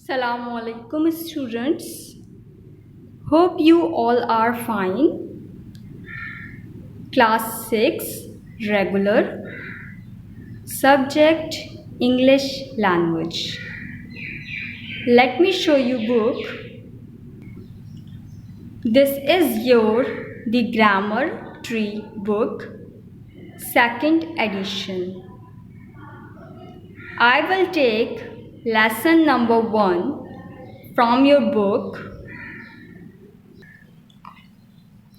Assalamu alaikum students. Hope you all are fine. Class 6 regular subject English language. Let me show you book. This is your The Grammar Tree book, second edition. I will take lesson number 1 from your book.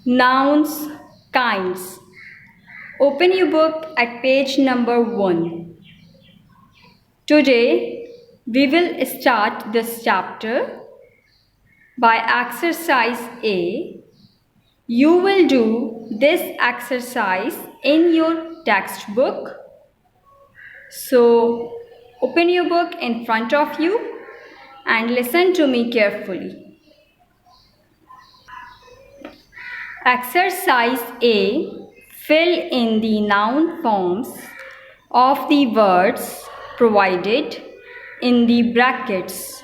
Nouns, kinds. Open your book at page number 1. Today we will start this chapter by exercise A. You will do this exercise in your textbook. So open your book in front of you and listen to me carefully. Exercise A. Fill in the noun forms of the words provided in the brackets.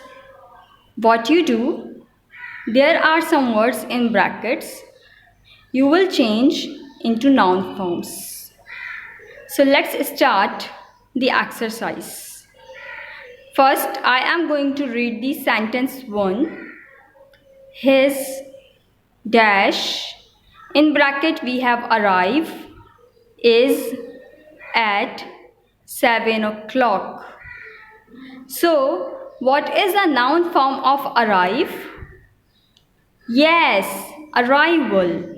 What you do? There are some words in brackets. You will change into noun forms. So let's start the exercise. First, I am going to read the sentence 1. His dash, in bracket we have arrive, is at 7 o'clock. So what is the noun form of arrive? Yes, arrival.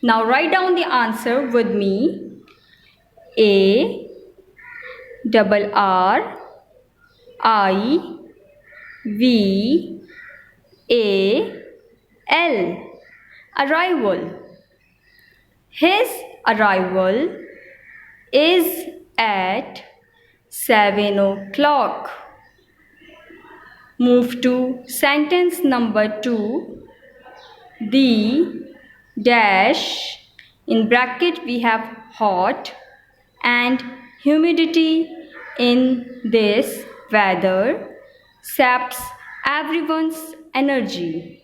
Now write down the answer with me. A double R I V A L. Arrival. His arrival is at 7 o'clock. Move to sentence number 2. The dash, in bracket we have hot and humidity in this weather saps everyone's energy.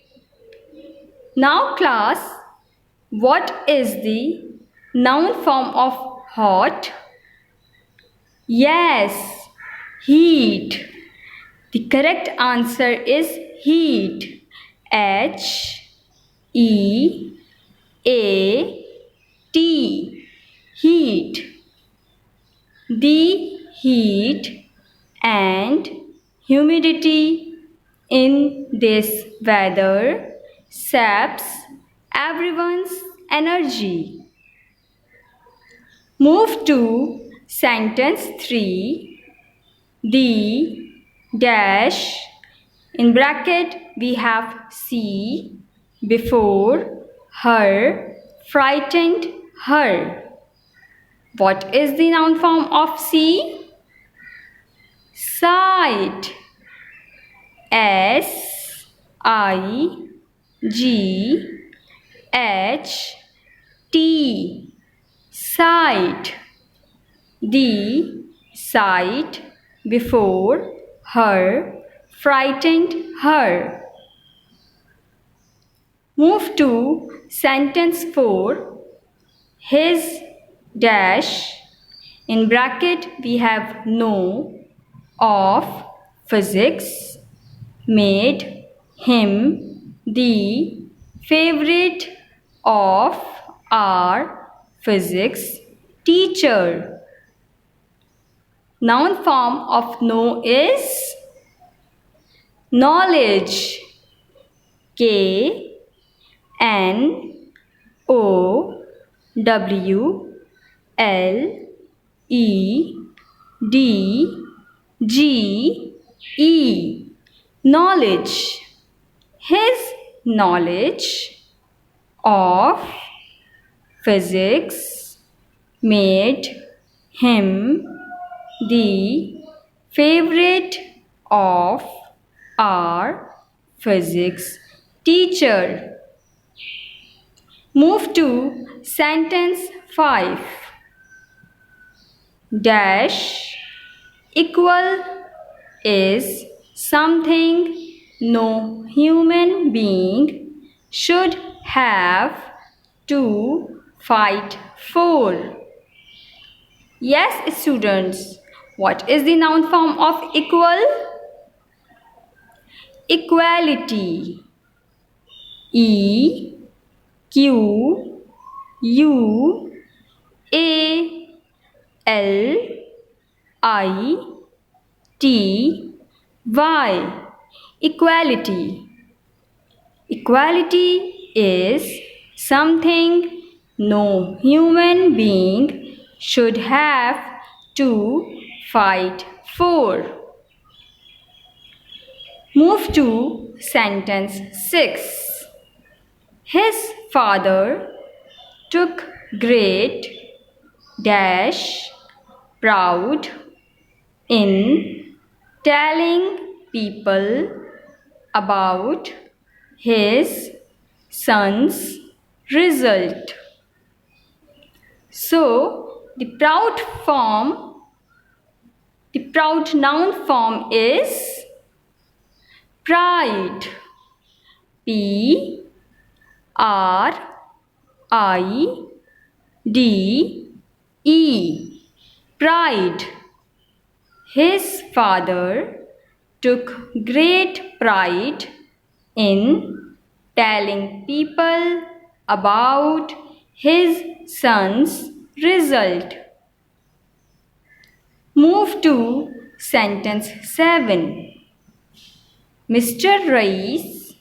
Now class, what is the noun form of hot? Yes, heat. The correct answer is heat. H-E-A-T. Heat. The heat and humidity in this weather saps everyone's energy. Move to sentence 3. The dash, in bracket we have she before her frightened her. What is the noun form of she? Sight. S-I-G-H-T. Sight. The sight before her frightened her. Move to sentence 4. His dash, in bracket we have know of physics, made him the favorite of our physics teacher. Noun form of know is knowledge. K-N-O-W-L-E-D-G-E. Knowledge. His knowledge of physics made him the favorite of our physics teacher. Move to sentence 5. Dash equal is something no human being should have to fight for. Yes, students, what is the noun form of equal? Equality. E Q U A L I T Y. Equality. Equality is something no human being should have to fight for. Move to sentence 6. His father took great dash proud in telling people about his son's result. So, the proud noun form is pride. P R I D E. Pride. His father took great pride in telling people about his son's result. Move to sentence 7. Mr. Rais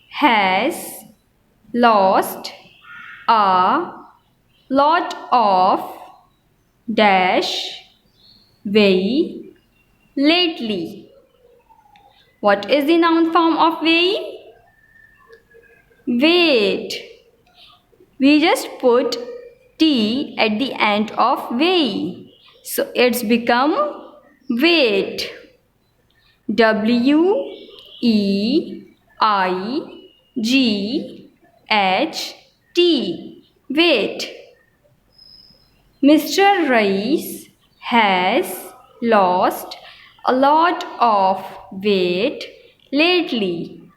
has lost a lot of dash weight lately. What is the noun form of weight? Weight. We just put T at the end of weight. So it's become weight. W E I G H T. Weight. Mr. Rais has lost a lot of weight lately.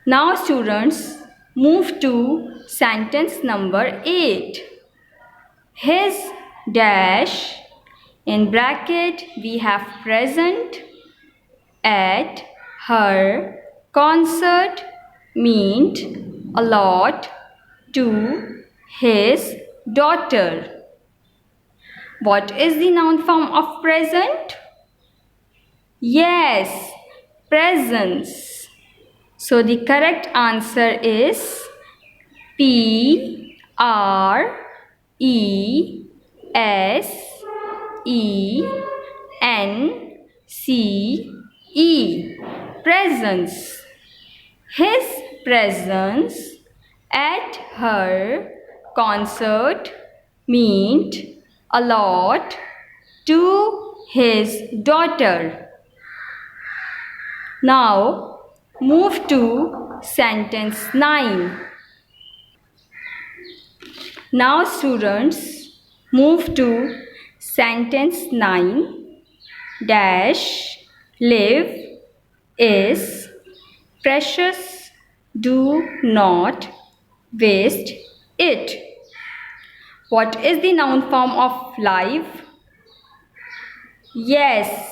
Now students, move to sentence number 8. His dash, in bracket we have present, at her concert meant a lot to his daughter. What is the noun form of present? Yes, presents. So the correct answer is P R E S E N C E. Presents. His presence at her concert meant a lot to his daughter. Now move to sentence 9. Now students, move to sentence 9. Dash live is precious, do not waste it. What is the noun form of live? Yes,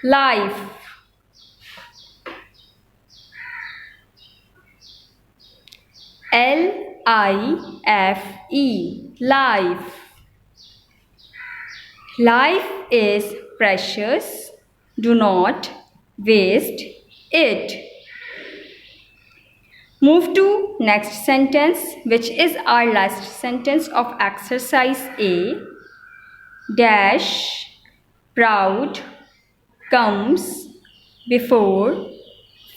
life. Life. Life. Life is precious. Do not waste it. Move to next sentence, which is our last sentence of exercise A. Dash proud comes before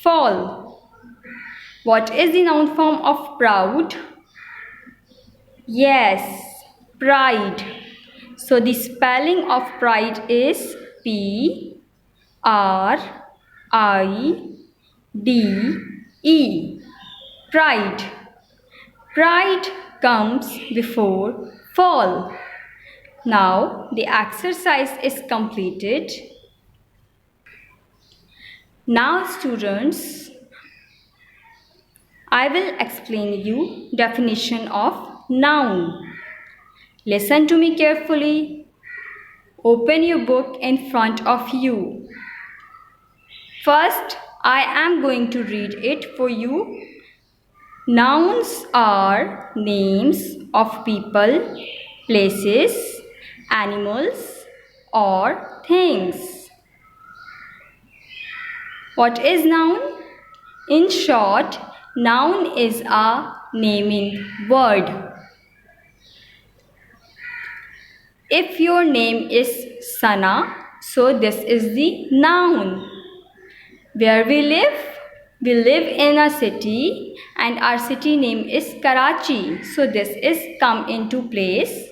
fall. What is the noun form of proud? Yes, pride. So the spelling of pride is P R I D E. Pride. Pride comes before fall. Now the exercise is completed. Now students, I will explain you definition of noun. Listen to me carefully. Open your book in front of you. First, I am going to read it for you. Nouns are names of people, places, animals, or things. What is noun? In short, noun is a naming word. If your name is Sana, so this is the noun. Where we live? We live in a city and our city name is Karachi. So this is come into place,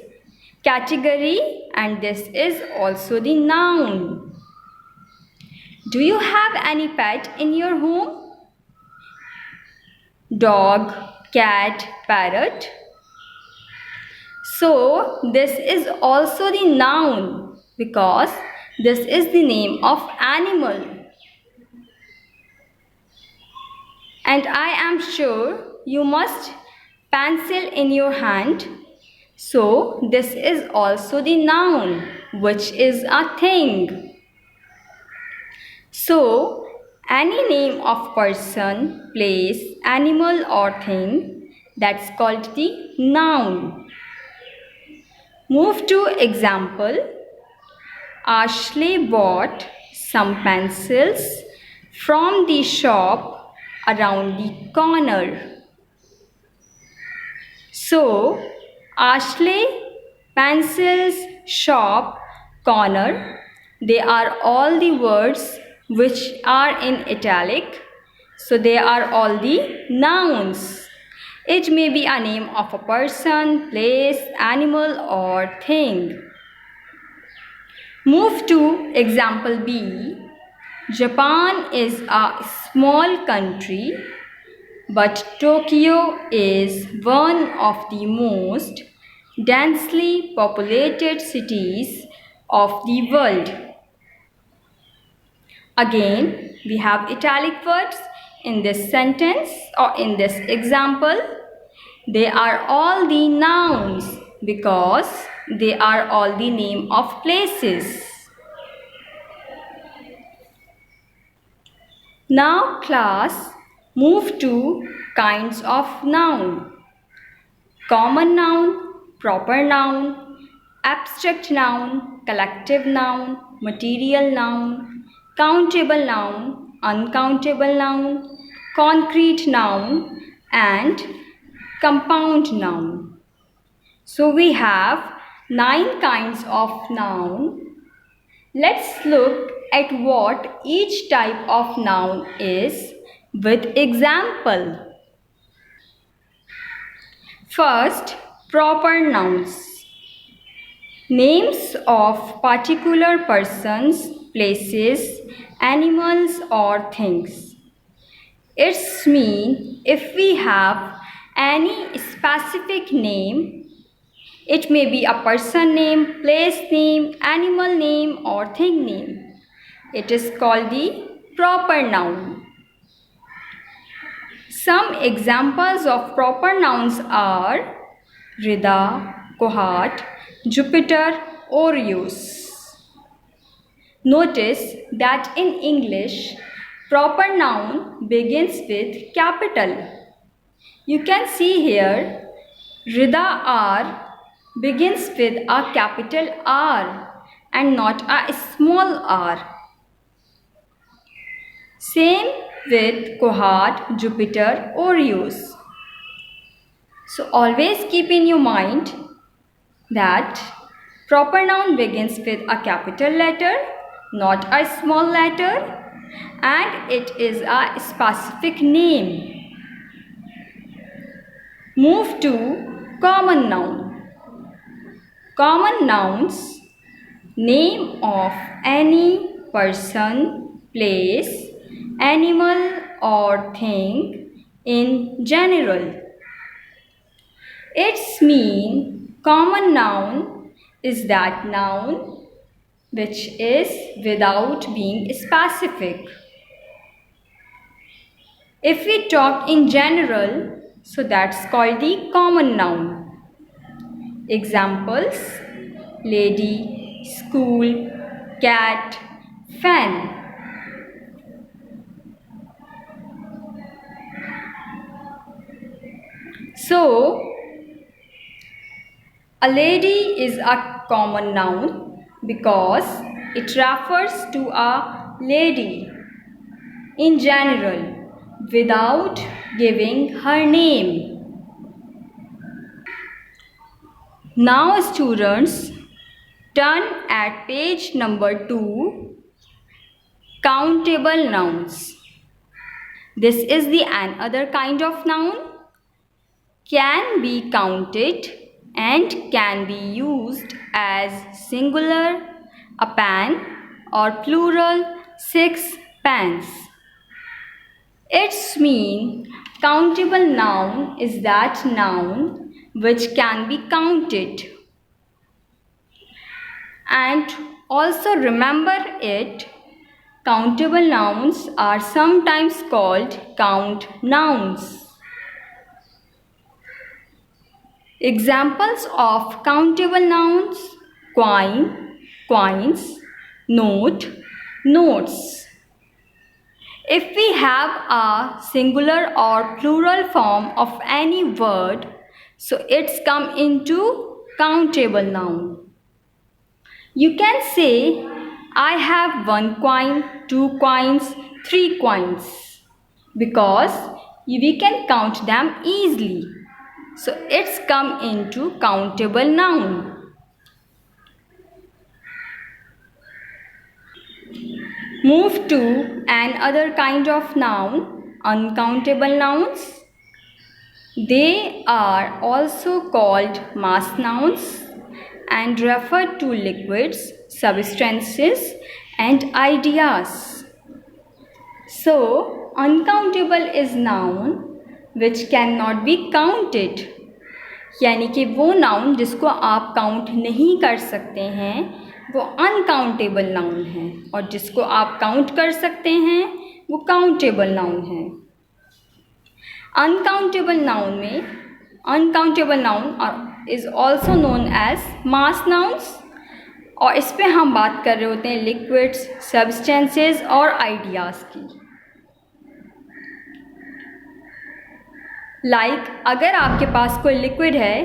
category, and this is also the noun. Do you have any pet in your home? Dog, cat, parrot. So this is also the noun because this is the name of animal. And I am sure you must pencil in your hand. So this is also the noun, which is a thing. So any name of person, place, animal or thing, that's called the noun. Move to example. Ashley bought some pencils from the shop around the corner. So, Ashley, pencils, shop, corner, they are all the words which are in italic. So, they are all the nouns. It may be a name of a person, place, animal or thing. Move to example B. Japan is a small country, but Tokyo is one of the most densely populated cities of the world. Again, we have italic words in this sentence or in this example. They are all the nouns because they are all the name of places. Now class, move to kinds of noun. Common noun, proper noun, abstract noun, collective noun, material noun, countable noun, uncountable noun, concrete noun and compound noun. So we have 9 kinds of noun. Let's look at what each type of noun is with example. First, proper nouns. Names of particular persons, places, animals or things. It's mean if we have any specific name, it may be a person name, place name, animal name or thing name. It is called the proper noun. Some examples of proper nouns are Rida, Kohat, Jupiter, Orius. Notice that in English, proper noun begins with capital. You can see here, Rida R begins with a capital R and not a small r. Same with Kohat, Jupiter, Orius. So always keep in your mind that proper noun begins with a capital letter, not a small letter, and it is a specific name. Move to common noun. Common nouns, name of any person, place, animal or thing in general. Its mean common noun is that noun which is without being specific. If we talk in general, so that's called the common noun. Examples: lady, school, cat, fan. So, a lady is a common noun because it refers to a lady in general without giving her name. Now students, turn at page number 2, countable nouns. This is the another kind of noun, can be counted and can be used as singular, a pan, or plural, 6 pans. Its mean, countable noun is that noun which can be counted. And also remember it, countable nouns are sometimes called count nouns. Examples of countable nouns: coin, coins, note, notes. If we have a singular or plural form of any word, so it's come into countable noun. You can say, I have 1 coin, 2 coins, 3 coins, because we can count them easily. So it's come into countable noun. Move to another kind of noun, uncountable nouns. They are also called mass nouns and refer to liquids, substances, and ideas. So, uncountable is noun which cannot be counted. यानी कि वो noun जिसको आप count नहीं कर सकते हैं वो अनकाउंटेबल नाउन है, और जिसको आप काउंट कर सकते हैं वो काउंटेबल नाउन है. अनकाउंटेबल नाउन में uncountable noun is also known as mass nouns, और इस पे हम बात कर रहे होते हैं लिक्विड्स, सब्सटेंसेस और आइडियाज़ की. लाइक अगर आपके पास कोई लिक्विड है,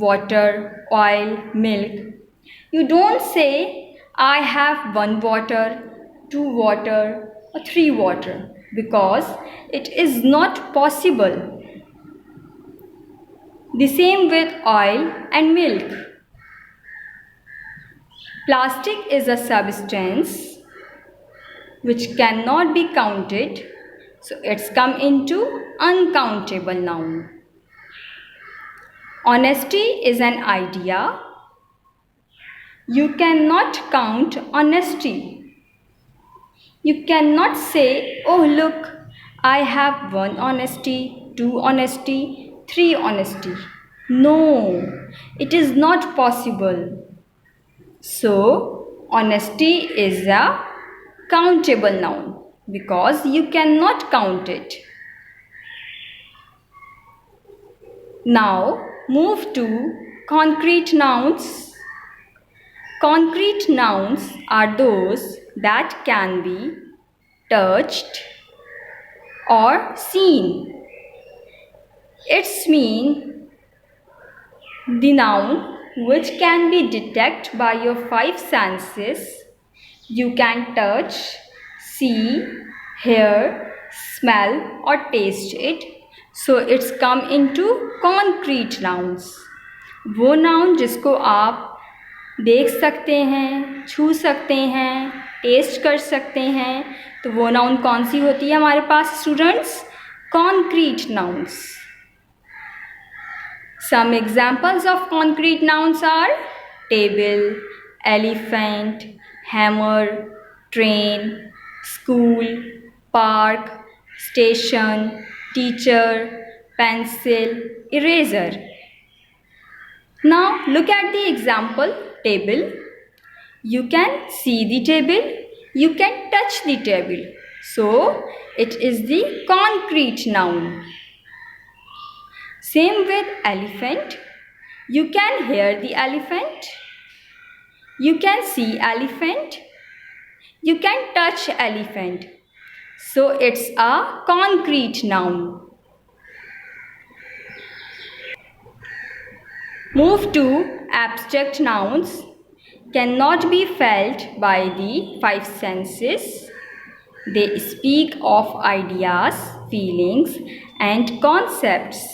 water, oil, milk, you don't say I have 1 water, 2 water or 3 water, because it is not possible. The same with oil and milk. Plastic is a substance which cannot be counted, so it's come into uncountable noun. Honesty is an idea. You cannot count honesty. You cannot say, oh look, I have 1 honesty, 2 honesty, 3 honesty. No, it is not possible. So, honesty is a countable noun because you cannot count it. Now, move to concrete nouns. Concrete nouns are those that can be touched or seen. Its mean, the noun which can be detected by your 5 senses. You can touch, see, hear, smell or taste it. So it's come into concrete nouns. वो noun जिसको आप देख सकते हैं, छू सकते हैं, test कर सकते हैं, तो वो नाउन कौन सी होती है हमारे पास students? Concrete nouns. Some examples of concrete nouns are table, elephant, hammer, train, school, park, station, teacher, pencil, eraser. Now look at the example table. You can see the table, you can touch the table. So it is the concrete noun. Same with elephant. You can hear the elephant. You can see elephant. You can touch elephant. So it's a concrete noun. Move to abstract nouns. Cannot be felt by the five senses. They speak of ideas, feelings and concepts.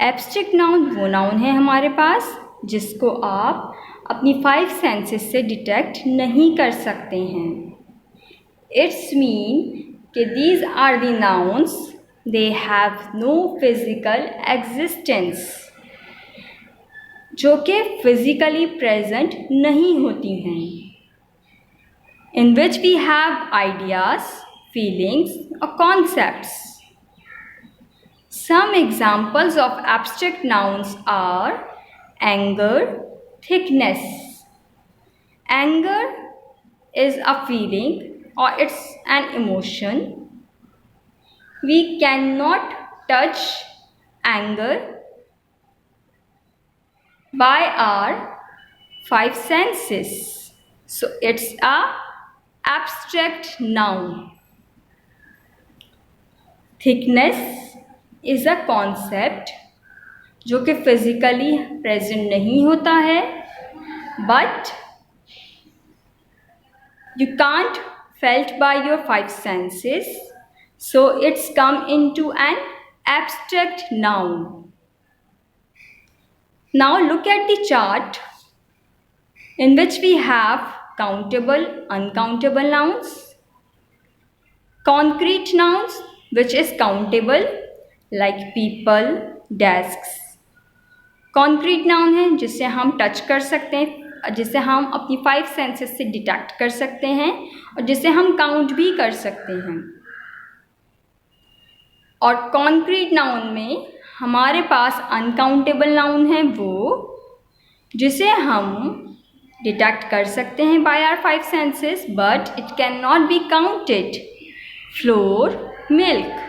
Abstract noun वो noun है हमारे पास जिसको आप अपनी five senses से detect नहीं कर सकते हैं. इट्स मीन कि these are the nouns, they have no physical existence, जो कि फिजिकली प्रेजेंट नहीं होती हैं. In which we have ideas, feelings और concepts. Some examples of abstract nouns are anger, thickness. Anger is a feeling or it's an emotion. We cannot touch anger by our five senses. So it's a abstract noun. Thickness is a concept जो कि physically present नहीं होता है, but you can't felt by your five senses, so it's come into an abstract noun. Now look at the chart in which we have countable, uncountable nouns, concrete nouns which is countable like people, desks. Concrete noun है जिसे हम touch कर सकते हैं, जिसे हम अपनी five senses से डिटेक्ट कर सकते हैं और जिसे हम काउंट भी कर सकते हैं. और कॉन्क्रीट नाउन में हमारे पास अनकाउंटेबल नाउन है वो जिसे हम डिटेक्ट कर सकते हैं by our five senses, but it can not be counted. Flour, milk.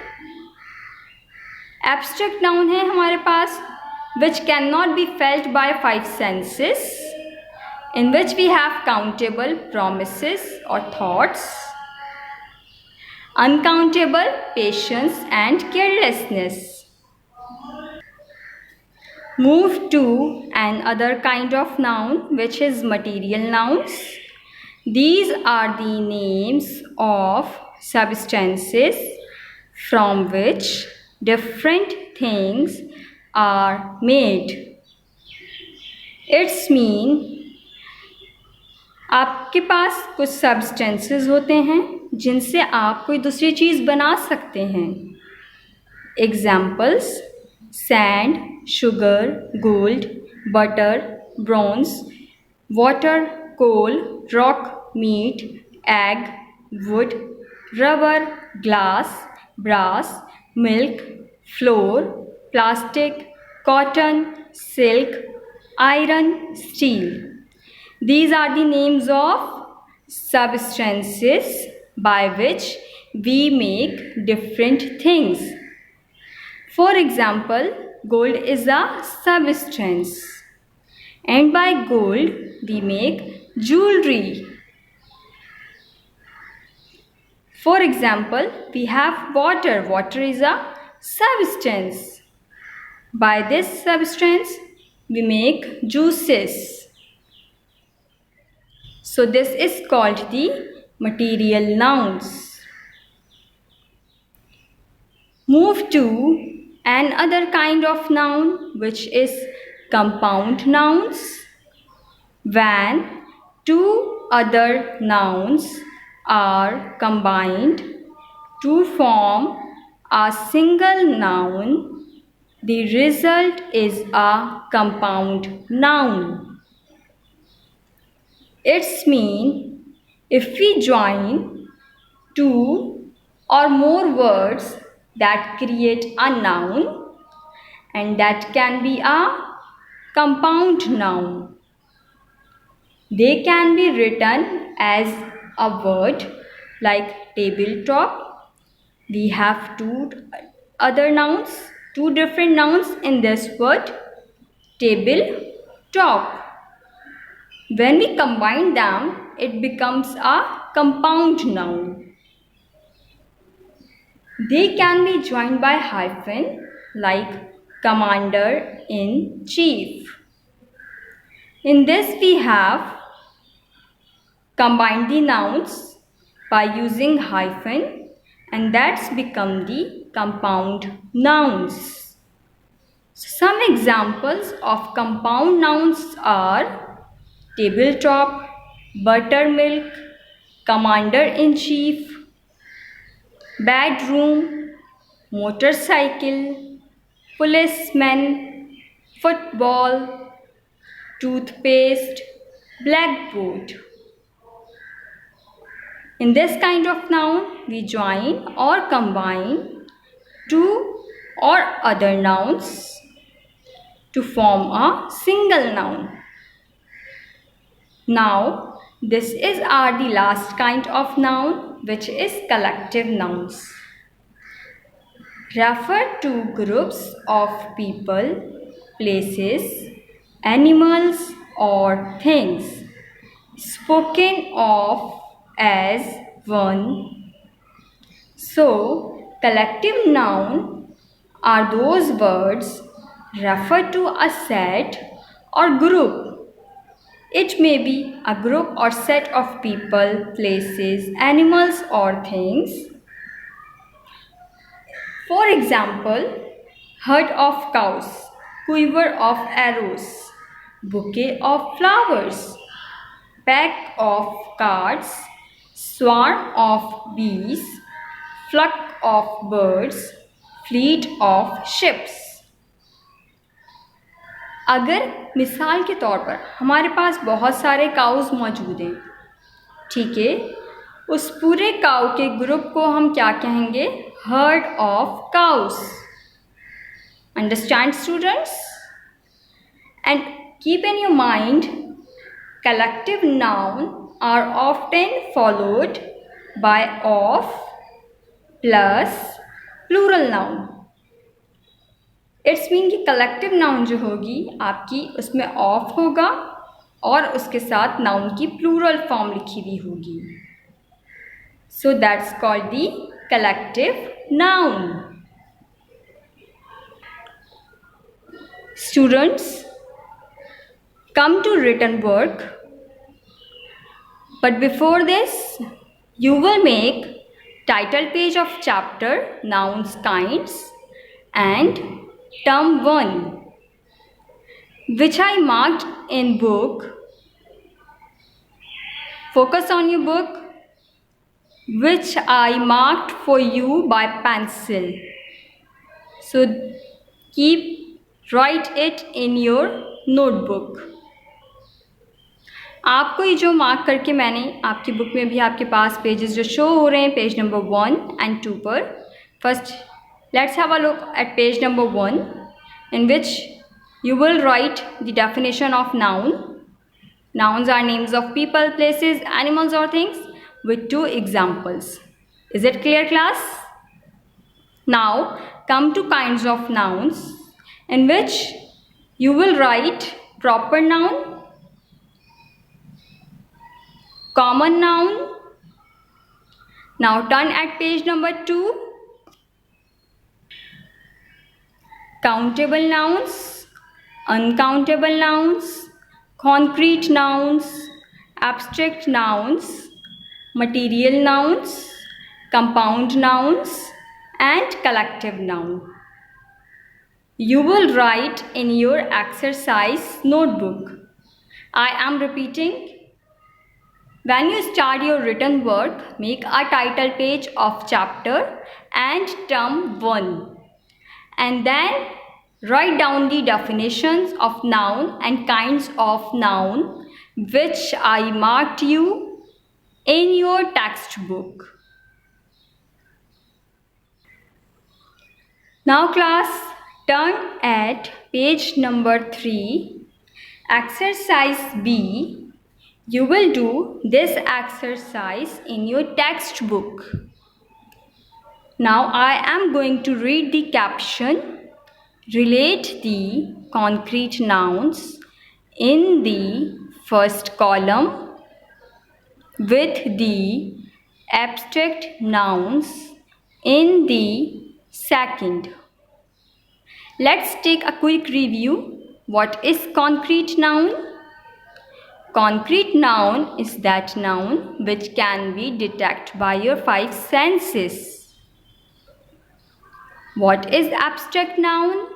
Abstract noun है हमारे पास which cannot be felt by five senses, in which we have countable promises or thoughts, uncountable patience and carelessness. Move to another kind of noun which is material nouns. These are the names of substances from which different things are made. It's mean आपके पास कुछ substances होते हैं जिनसे आप कोई दूसरी चीज़ बना सकते हैं. Examples: sand, sugar, gold, butter, bronze, water, coal, rock, meat, egg, wood, rubber, glass, brass, milk, flour, plastic, cotton, silk, iron, steel. These are the names of substances by which we make different things. For example, gold is a substance, and by gold we make jewelry. For example, we have water. Water is a substance. By this substance we make juices. So this is called the material nouns. Move to another kind of noun which is compound nouns. When two other nouns are combined to form a single noun, the result is a compound noun. It's mean if we join two or more words that create a noun, and that can be a compound noun. They can be written as a word like tabletop. We have two other nouns, two different nouns in this word, tabletop. When we combine them, it becomes a compound noun. They can be joined by hyphen like commander-in-chief. In this we have combined the nouns by using hyphen, and that's become the compound nouns. Some examples of compound nouns are tabletop, buttermilk, commander-in-chief, bedroom, motorcycle, policeman, football, toothpaste, blackboard. In this kind of noun, we join or combine two or other nouns to form a single noun. Now, this is the last kind of noun, which is collective nouns. Refer to groups of people, places, animals or things spoken of as one. So, collective noun are those words refer to a set or group. It may be a group or set of people, places, animals or things. For example, herd of cows, quiver of arrows, bouquet of flowers, pack of cards, swarm of bees, flock of birds, fleet of ships. अगर मिसाल के तौर पर हमारे पास बहुत सारे cause मौजूद हैं, ठीक है, उस पूरे काउ के ग्रुप को हम क्या कहेंगे? Heard of cows. Understand students? And keep in your mind, collective noun are often followed by of plus plural noun. It's mean कि कलेक्टिव नाउन जो होगी आपकी, उसमें ऑफ होगा और उसके साथ नाउन की प्लूरल फॉर्म लिखी हुई होगी. So that's called the collective noun. Students, come to written work, but before this you will make title page of chapter nouns kinds and term 1, which I marked in book. Focus on your book, which I marked for you by pencil. So write it in your notebook. आपको ये जो mark करके मैंने आपकी book में भी आपके पास pages जो शो हो रहे हैं, पेज नंबर 1 and 2 पर. First let's have a look at page number 1, in which you will write the definition of noun. Nouns are names of people, places, animals or things with 2 examples. Is it clear, class? Now come to kinds of nouns, in which you will write proper noun, common noun. Now turn at page number 2. Countable nouns, uncountable nouns, concrete nouns, abstract nouns, material nouns, compound nouns, and collective noun. You will write in your exercise notebook. I am repeating. When you start your written work, make a title page of chapter and term 1, and then write down the definitions of noun and kinds of noun which I marked you in your textbook. Now class, turn at page number 3 Exercise B. You will do this exercise in your textbook. Now I am going to read the caption. Relate the concrete nouns in the first column with the abstract nouns in the second. Let's take a quick review. What is concrete noun? Concrete noun is that noun which can be detected by your five senses. What is abstract noun?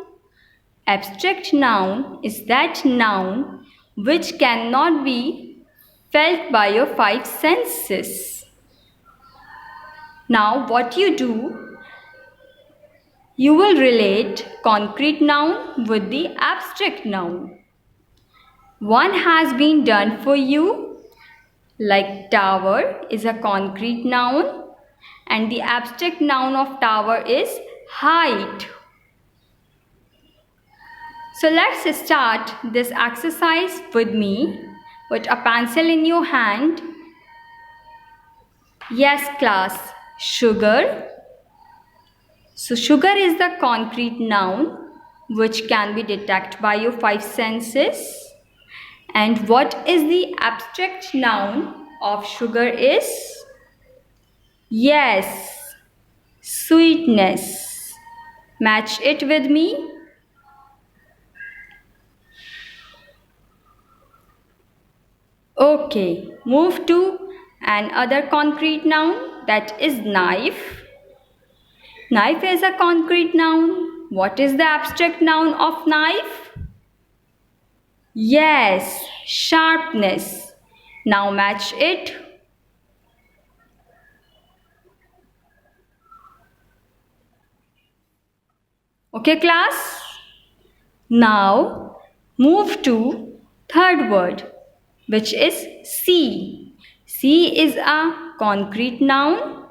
Abstract noun is that noun which cannot be felt by your five senses. Now what you do? You will relate concrete noun with the abstract noun. One has been done for you, like tower is a concrete noun and the abstract noun of tower is height. So let's start this exercise with me. Put a pencil in your hand. Yes, class, sugar. So sugar is the concrete noun which can be detected by your five senses. And what is the abstract noun of sugar is? Yes, sweetness. Match it with me. Okay, move to another concrete noun, that is knife. Knife is a concrete noun. What is the abstract noun of knife? Yes, sharpness. Now match it. Okay, class? Now move to third word, which is sea. Sea is a concrete noun.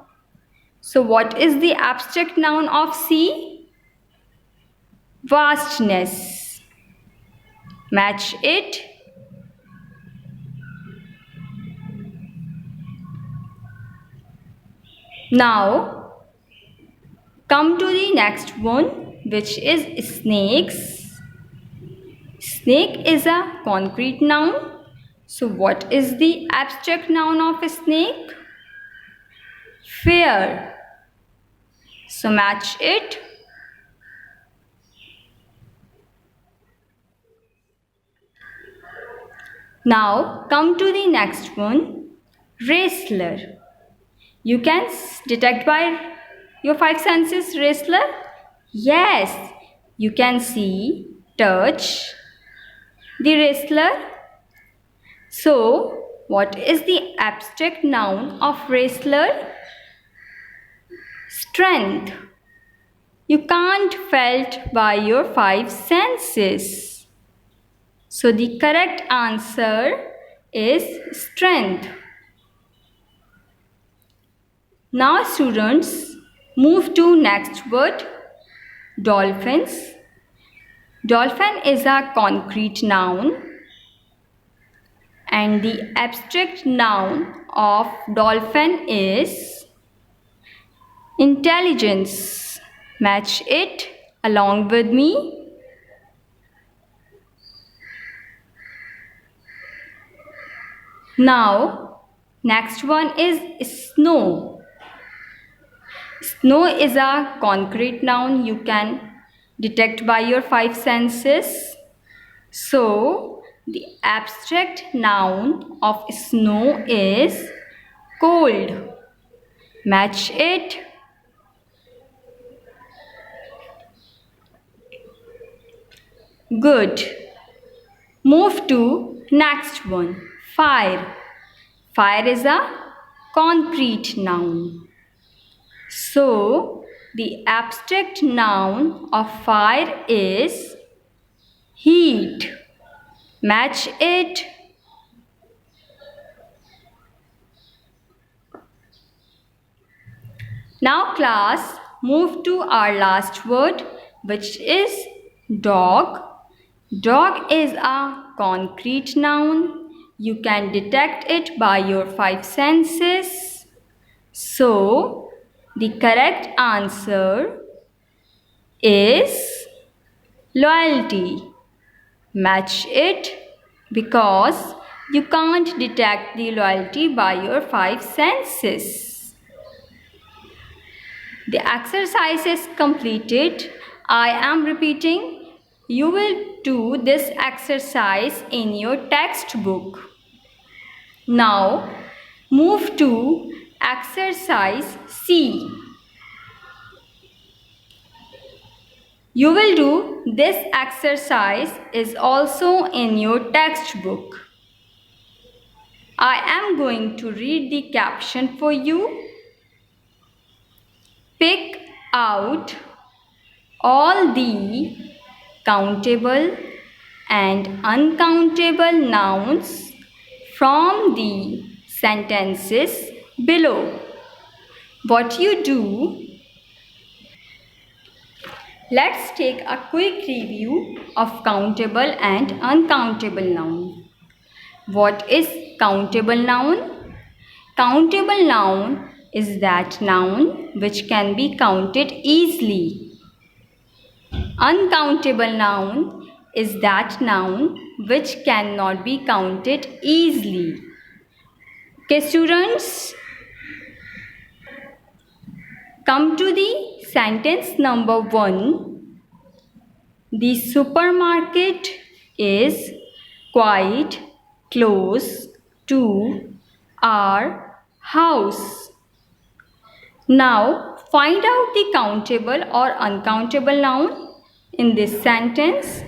So what is the abstract noun of sea? Vastness. Match it. Now come to the next one, which is snakes. Snake is a concrete noun. So what is the abstract noun of a snake? Fear. So match it. Now come to the next one, wrestler. You can detect by your five senses wrestler? Yes, you can see, touch the wrestler. So what is the abstract noun of wrestler? Strength. You can't felt by your five senses. So the correct answer is strength. Now students, move to next word, dolphins. Dolphin is a concrete noun and the abstract noun of dolphin is intelligence. Match it along with me. Now next one is snow. Snow is a concrete noun you can detect by your five senses. So the abstract noun of snow is cold. Match it. Good. Move to next one, fire. Fire is a concrete noun. So the abstract noun of fire is heat. Match it. Now class, move to our last word, which is dog. Dog is a concrete noun. You can detect it by your five senses. So, the correct answer is loyalty. Match it because you can't detect the loyalty by your five senses. The exercise is completed. I am repeating. You will do this exercise in your textbook. Now, move to exercise C. You will do this exercise is also in your textbook. I am going to read the caption for you. Pick out all the countable and uncountable nouns from the sentences below. What you do? Let's take a quick review of countable and uncountable noun. What is countable noun? Countable noun is that noun which can be counted easily. Uncountable noun is that noun which cannot be counted easily. Okay, students, come to the sentence number 1. The supermarket is quite close to our house. Now, find out the countable or uncountable noun in this sentence.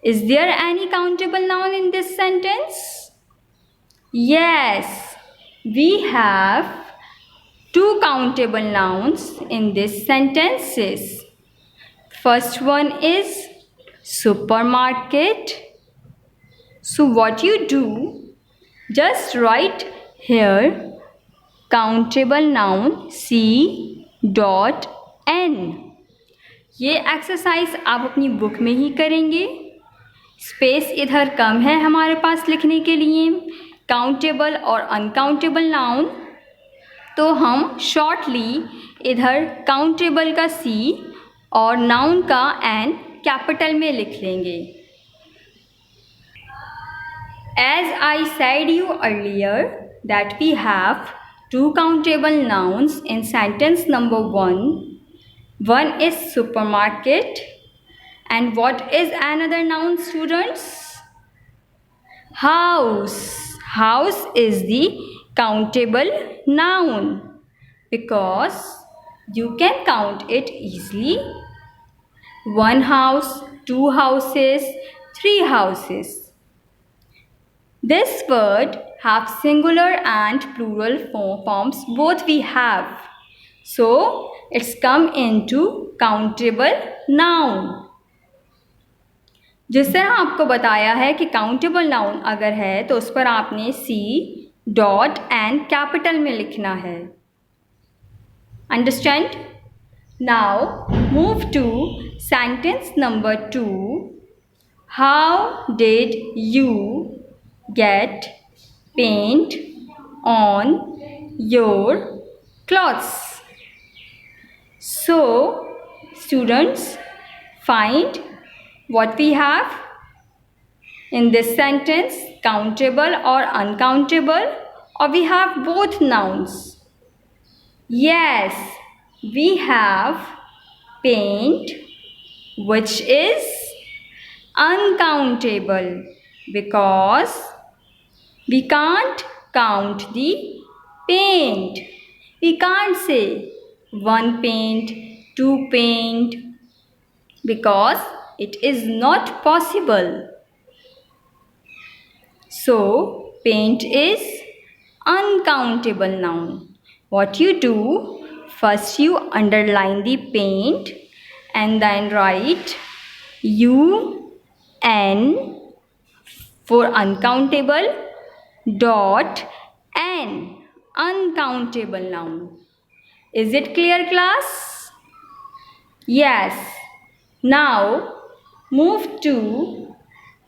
Is there any countable noun in this sentence? Yes, we have 2 countable nouns in this sentences. First one is supermarket. So what you do, just write here countable noun C.N. ये exercise आप अपनी book में ही करेंगे. Space इधर कम है हमारे पास लिखने के लिए. काउंटेबल और अनकाउंटेबल नाउन तो हम शॉर्टली इधर काउंटेबल का C और नाउन का N कैपिटल में लिख लेंगे. As I said you earlier that we have 2 countable nouns in sentence number 1. One is supermarket, and what is another noun, students? House. House is the countable noun because you can count it easily. 1 house, 2 houses, 3 houses. This word have singular and plural forms both we have. So, it's come into countable noun. जिस तरह आपको बताया है कि countable noun अगर है तो उस पर आपने C.N कैपिटल में लिखना है. Understand? Now, move to sentence number 2. How did you get paint on your clothes? So, students, find what we have in this sentence, countable or uncountable, or we have both nouns. Yes, we have paint, which is uncountable because we can't count the paint. We can't say 1 paint, 2 paint because it is not possible. So, paint is uncountable noun. What you do? First you underline the paint and then write UN for uncountable .N, uncountable noun. Is it clear, class? Yes. Now move to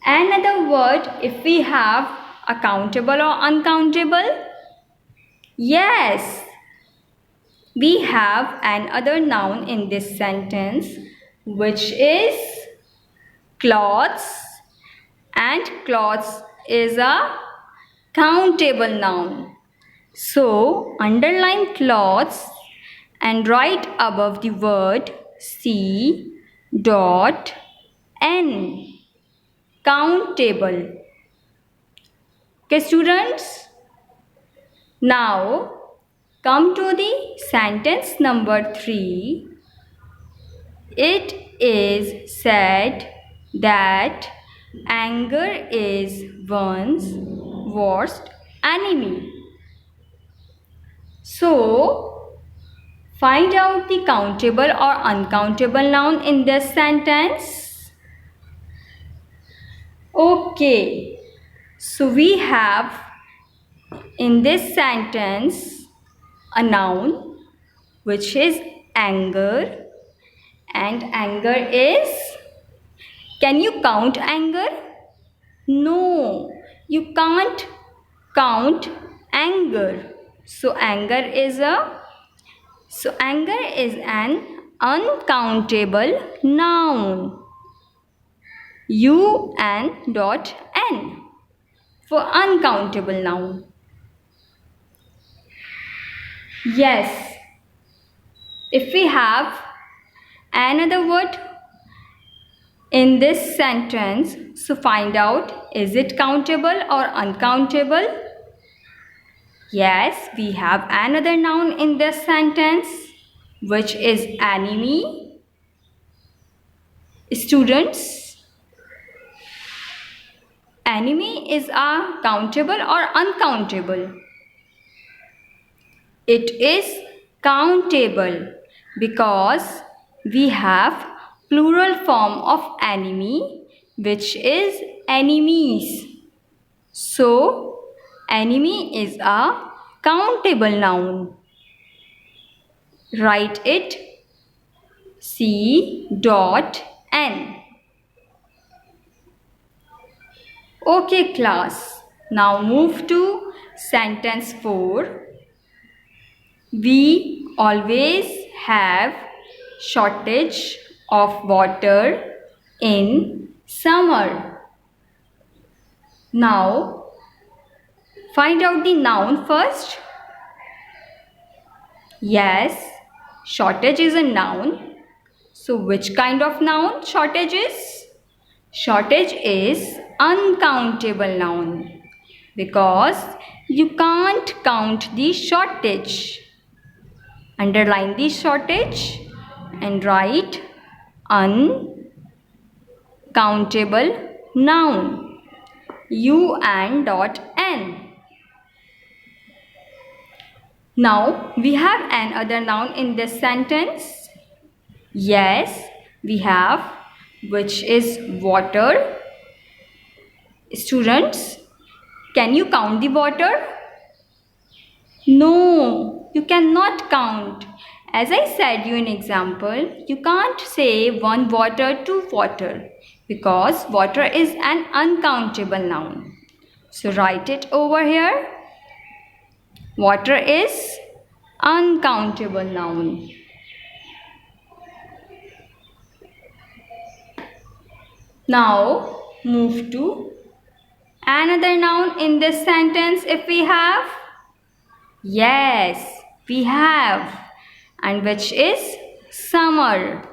another word if we have a countable or uncountable. Yes, we have another noun in this sentence, which is clothes, and clothes is a countable noun. So underline clothes and write above the word C dot N, countable. Okay, students, now come to the sentence number 3. It is said that anger is one's worst enemy. So find out the countable or uncountable noun in this sentence. Okay, so we have in this sentence a noun which is anger, and anger is, can you count anger? No, you can't count anger. So anger is an uncountable noun. UN dot N for uncountable noun. Yes, if we have another word in this sentence, so find out, is it countable or uncountable? Yes, we have another noun in this sentence, which is enemy. Students, enemy is a countable or uncountable? It is countable because we have plural form of enemy, which is enemies. So enemy is a countable noun. Write it C dot N. Okay class, now move to sentence 4. We always have shortage of water in summer. Now find out the noun first. Yes, shortage is a noun. So which kind of noun shortage is? Shortage is uncountable noun because you can't count the shortage. Underline the shortage and write uncountable noun, UN dot N. Now we have another noun in this sentence. Yes, we have, which is water. Students, can you count the water? No, you cannot count. As I said you in example, you can't say one water, two water, because water is an uncountable noun. So write it over here. Water is uncountable noun. Now move to another noun in this sentence if we have. Yes, we have, and which is summer.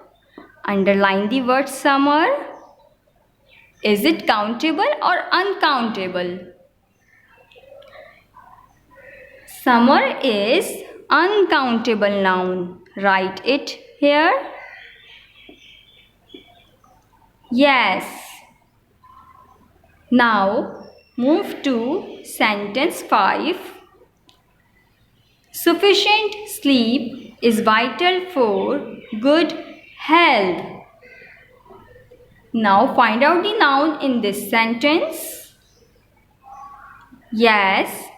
Underline the word summer. Is it countable or uncountable? Summer is uncountable noun. Write it here. Yes. Now move to sentence 5. Sufficient sleep is vital for good health. Now find out the noun in this sentence. Yes,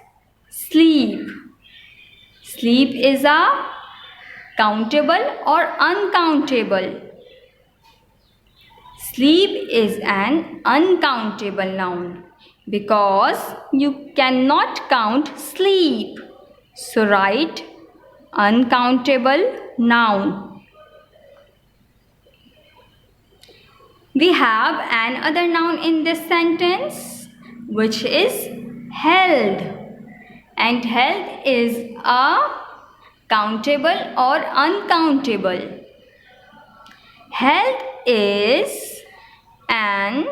sleep. Sleep is a countable or uncountable? Sleep is an uncountable noun because you cannot count sleep. So write uncountable noun. We have another noun in this sentence, which is held. And held is a countable or uncountable. Held is an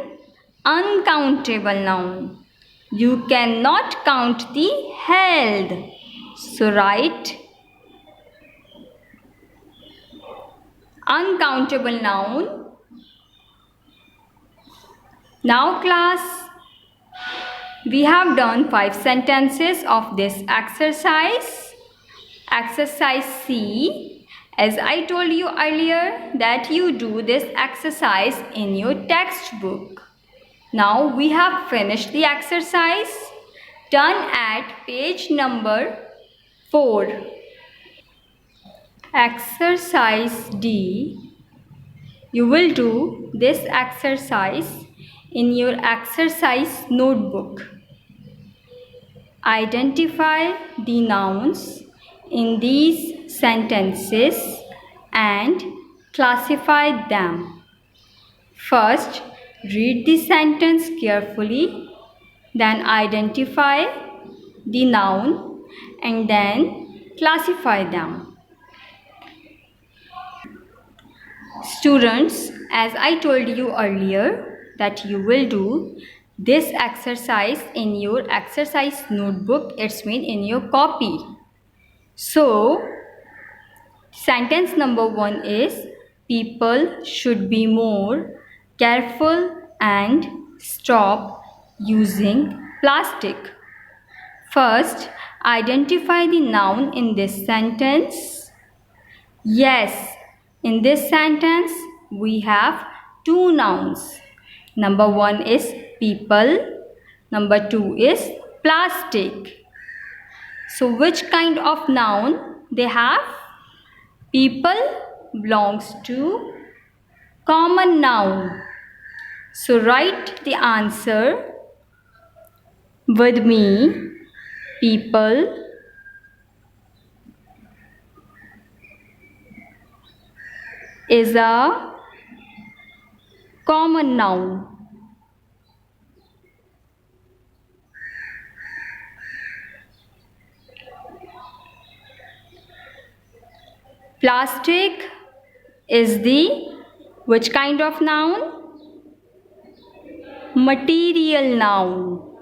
uncountable noun. You cannot count the held. So write uncountable noun. Now class, we have done 5 sentences of this exercise. Exercise C. As I told you earlier that you do this exercise in your textbook. Now we have finished the exercise. Turn at page number 4. Exercise D. You will do this exercise in your exercise notebook. Identify the nouns in these sentences and classify them. First, read the sentence carefully, then identify the noun and then classify them. Students, as I told you earlier that you will do this exercise in your exercise notebook, it's mean in your copy. So, sentence number 1 is people should be more careful and stop using plastic. First, identify the noun in this sentence. Yes, in this sentence we have 2 nouns. Number 1 is people, number 2 is plastic. So which kind of noun they have? People belongs to common noun. So write the answer with me. People is a common noun. Plastic is the which kind of noun? Material noun.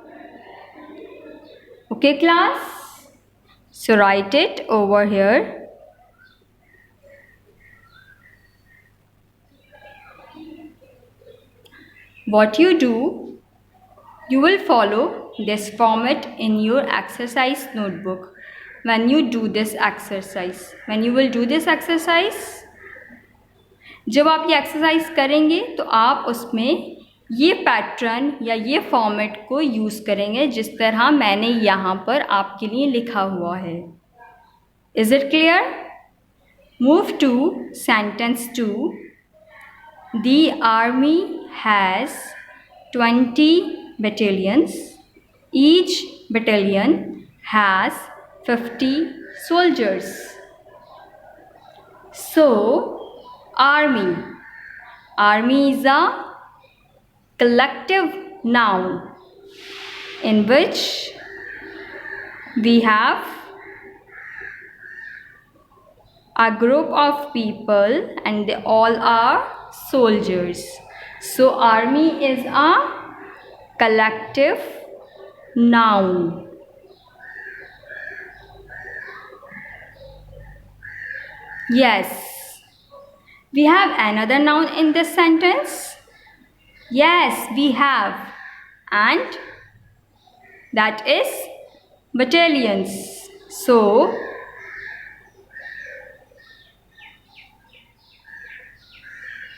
Okay class? So write it over here. What you do, you will follow this format in your exercise notebook. When you do this exercise, when you will do this exercise, जब आप ये exercise करेंगे तो आप उसमें ये pattern या ये फॉर्मेट को यूज़ करेंगे जिस तरह मैंने यहाँ पर आपके लिए लिखा हुआ है. Is it clear? Move to sentence 2. The army has 20 battalions. Each battalion has 50 soldiers. So, army is a collective noun in which we have a group of people and they all are soldiers. So army is a collective noun. Yes. We have another noun in this sentence. Yes, we have. And that is battalions. So,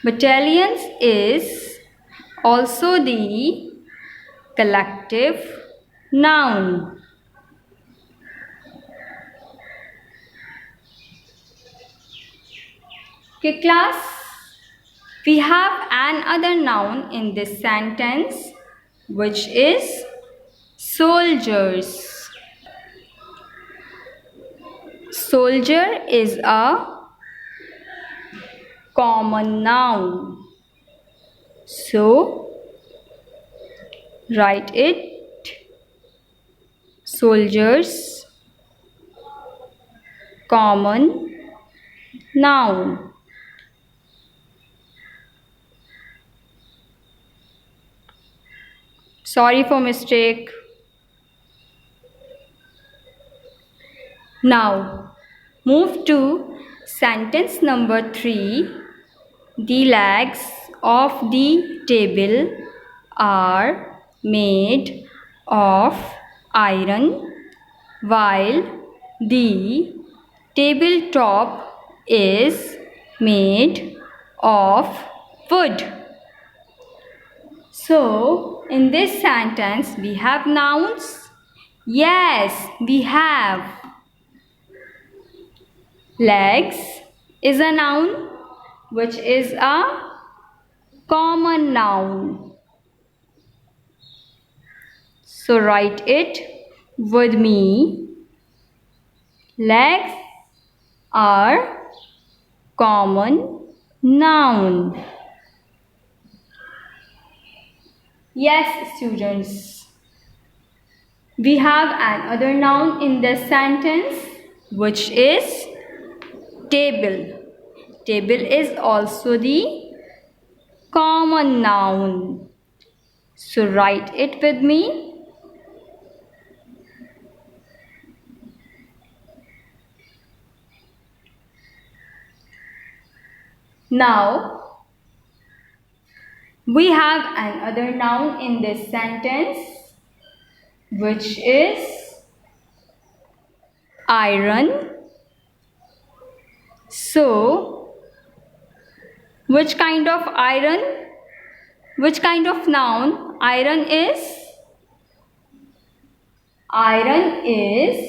battalions is also the collective noun. Okay, class? We have another noun in this sentence, which is soldiers. Soldier is a common noun. So, write it. Soldiers, common noun. Sorry for mistake. Now, move to sentence number 3. The legs of the table are made of iron, while the tabletop is made of wood. So, in this sentence, we have nouns. Yes, we have. Legs is a noun, which is a common noun. So, write it with me. Legs are common noun. Yes, students. We have another noun in this sentence, which is table. Table is also the common noun. So write it with me. Now, we have another noun in this sentence, which is iron. So, which kind of iron? Which kind of noun iron is? Iron is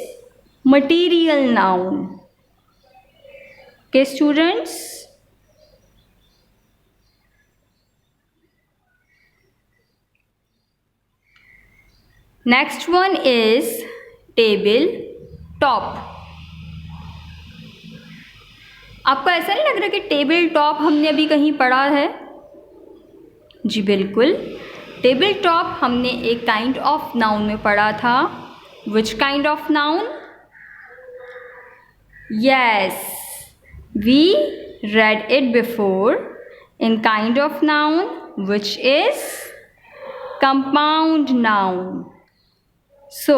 material noun. Okay, students? Next one is table top. आपको ऐसा नहीं लग रहा कि table top हमने अभी कहीं पढ़ा है? जी बिल्कुल. टेबल टॉप हमने एक काइंड ऑफ नाउन में पढ़ा था. Which kind of noun? Yes, we read it before in kind of noun which is compound noun. So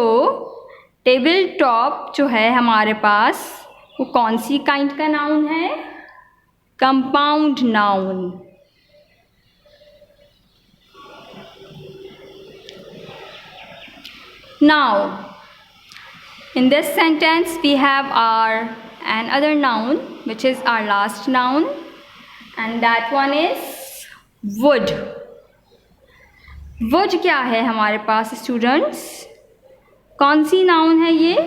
table top जो है हमारे पास वो कौन सी काइंड का नाउन है? Compound noun. Now, in this sentence we have our another noun, which is our last noun, and that one is wood. Wood क्या है हमारे पास स्टूडेंट्स? कौन सी नाउन है ये?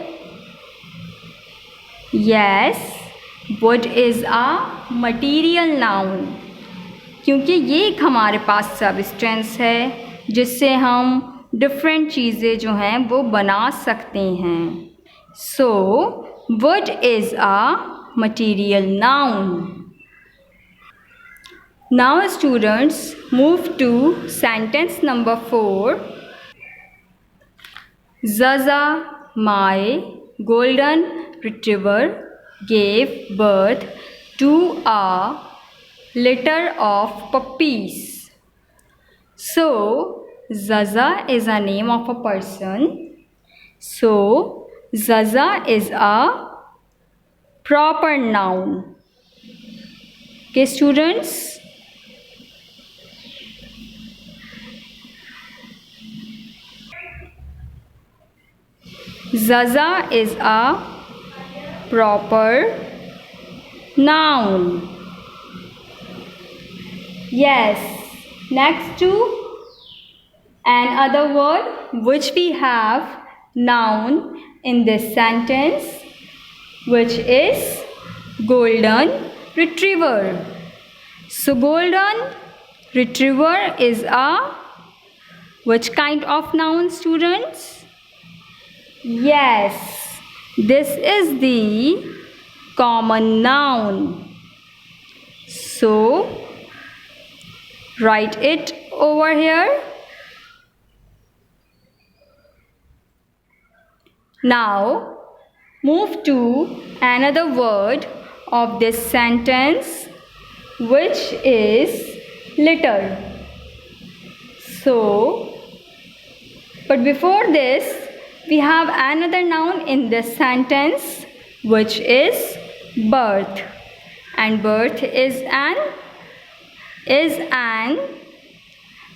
Yes, wood is a material noun. क्योंकि ये एक हमारे पास सबस्टेंस है जिससे हम डिफरेंट चीज़ें जो हैं वो बना सकते हैं. सो wood is a material noun. Now students, move to sentence number 4. Zaza, my golden retriever, gave birth to a litter of puppies. So Zaza is a name of a person. So Zaza is a proper noun. Okay, students? Zaza is a proper noun. Yes. Next to another word which we have noun in this sentence, which is golden retriever. So golden retriever is a which kind of noun, students? Yes, this is the common noun. So write it over here. Now move to another word of this sentence, which is litter. So, but before this, we have another noun in this sentence, which is birth. And birth is an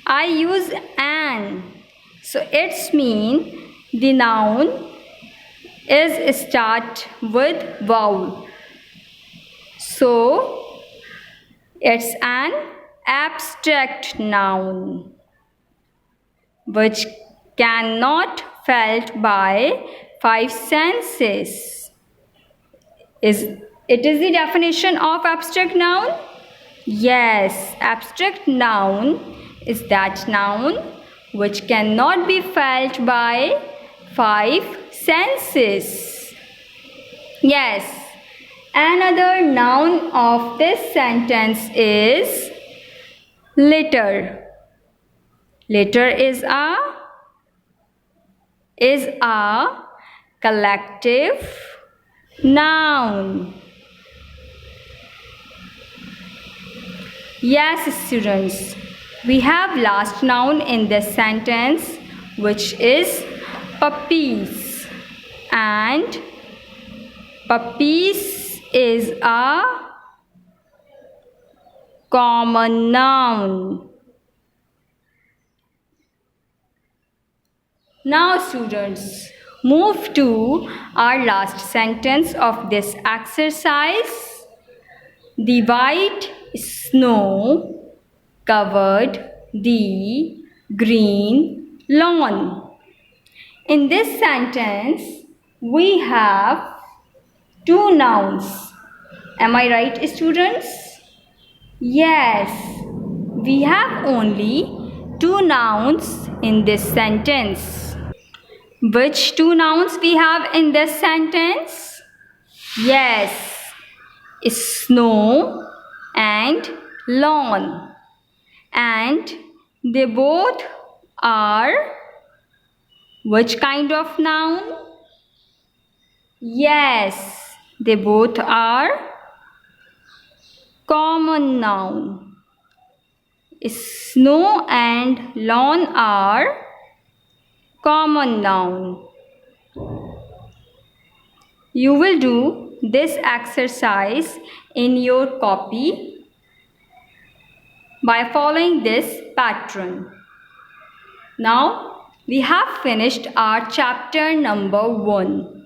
I use an, so it's mean the noun is start with vowel, so it's an abstract noun which cannot felt by five senses. It is the definition of abstract noun? Yes, abstract noun is that noun which cannot be felt by five senses. Yes, another noun of this sentence is litter. Litter is a collective noun. Yes, students, we have last noun in this sentence, which is puppies. And puppies is a common noun. Now, students, move to our last sentence of this exercise. The white snow covered the green lawn. In this sentence, we have two nouns. Am I right, students? Yes, we have only two nouns in this sentence. Which two nouns we have in this sentence? Yes, snow and lawn. And they both are which kind of noun? Yes, they both are common noun. Snow and lawn are common noun. You will do this exercise in your copy by following this pattern. Now we have finished our chapter number 1.